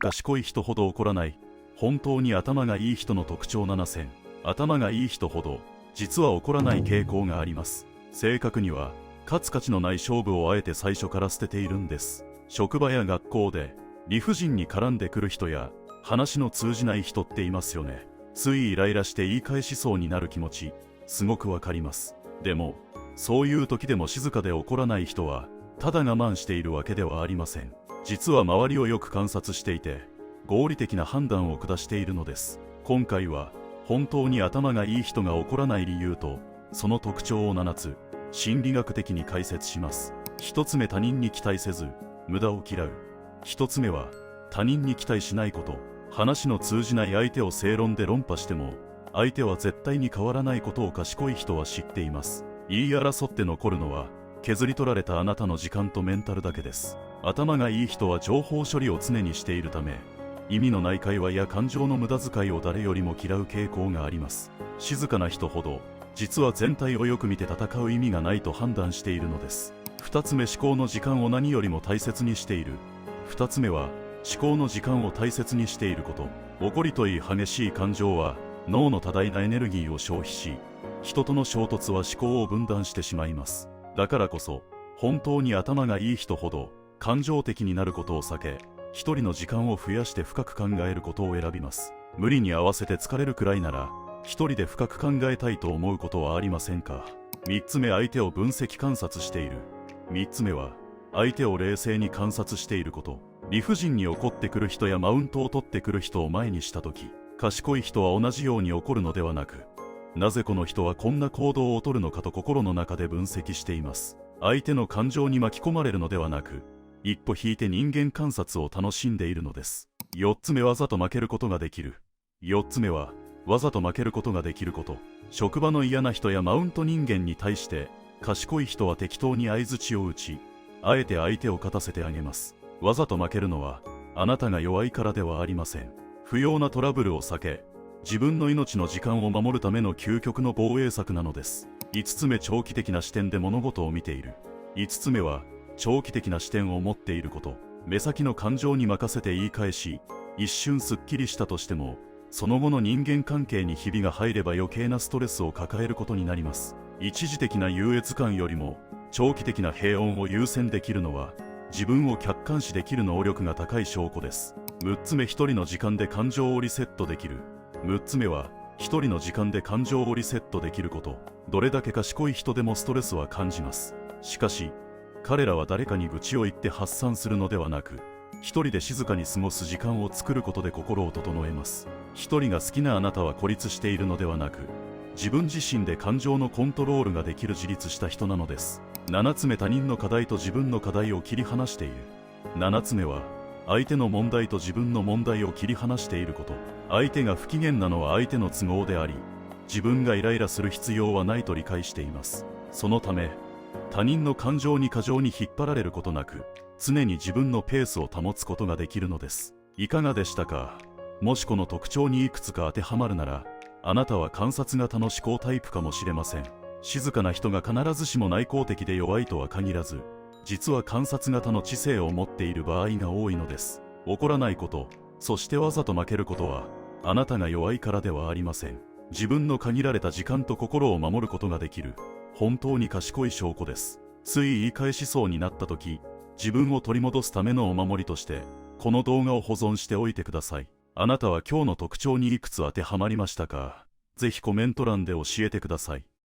賢い人ほど怒らない。本当に頭がいい人の特徴7選。頭がいい人ほど実は怒らない傾向があります。正確には勝つ価値のない勝負をあえて最初から捨てているんです。職場や学校で理不尽に絡んでくる人や話の通じない人っていますよね。ついイライラして言い返しそうになる気持ち、すごくわかります。でもそういう時でも静かで怒らない人はただ我慢しているわけではありません。実は周りをよく観察していて合理的な判断を下しているのです。今回は本当に頭がいい人が怒らない理由とその特徴を7つ心理学的に解説します。1つ目、他人に期待せず無駄を嫌う。1つ目は他人に期待しないこと。話の通じない相手を正論で論破しても相手は絶対に変わらないことを賢い人は知っています。言い争って残るのは削り取られたあなたの時間とメンタルだけです。頭がいい人は情報処理を常にしているため意味のない会話や感情の無駄遣いを誰よりも嫌う傾向があります。静かな人ほど実は全体をよく見て戦う意味がないと判断しているのです。2つ目、思考の時間を何よりも大切にしている。2つ目は思考の時間を大切にしていること。怒りといい激しい感情は脳の多大なエネルギーを消費し人との衝突は思考を分断してしまいます。だからこそ本当に頭がいい人ほど感情的になることを避け一人の時間を増やして深く考えることを選びます。無理に合わせて疲れるくらいなら一人で深く考えたいと思うことはありませんか。3つ目、相手を分析観察している。3つ目は相手を冷静に観察していること。理不尽に怒ってくる人やマウントを取ってくる人を前にしたとき、賢い人は同じように怒るのではなく、なぜこの人はこんな行動をとるのかと心の中で分析しています。相手の感情に巻き込まれるのではなく、一歩引いて人間観察を楽しんでいるのです。4つ目、わざと負けることができる。4つ目はわざと負けることができること。職場の嫌な人やマウント人間に対して賢い人は適当に相槌を打ち、あえて相手を勝たせてあげます。わざと負けるのはあなたが弱いからではありません。不要なトラブルを避け自分の命の時間を守るための究極の防衛策なのです。5つ目、長期的な視点で物事を見ている。5つ目は長期的な視点を持っていること。目先の感情に任せて言い返し一瞬すっきりしたとしてもその後の人間関係にひびが入れば余計なストレスを抱えることになります。一時的な優越感よりも長期的な平穏を優先できるのは自分を客観視できる能力が高い証拠です。6つ目、一人の時間で感情をリセットできる。6つ目は一人の時間で感情をリセットできること。どれだけ賢い人でもストレスは感じます。しかし彼らは誰かに愚痴を言って発散するのではなく一人で静かに過ごす時間を作ることで心を整えます。一人が好きなあなたは孤立しているのではなく自分自身で感情のコントロールができる自立した人なのです。7つ目、他人の課題と自分の課題を切り離している。7つ目は相手の問題と自分の問題を切り離していること。相手が不機嫌なのは相手の都合であり自分がイライラする必要はないと理解しています。そのため他人の感情に過剰に引っ張られることなく常に自分のペースを保つことができるのです。いかがでしたか。もしこの特徴にいくつか当てはまるならあなたは観察型の思考タイプかもしれません。静かな人が必ずしも内向的で弱いとは限らず実は観察型の知性を持っている場合が多いのです。怒らないこと、そしてわざと負けることはあなたが弱いからではありません。自分の限られた時間と心を守ることができる本当に賢い証拠です。つい言い返しそうになった時自分を取り戻すためのお守りとしてこの動画を保存しておいてください。あなたは今日の特徴にいくつ当てはまりましたか。ぜひコメント欄で教えてください。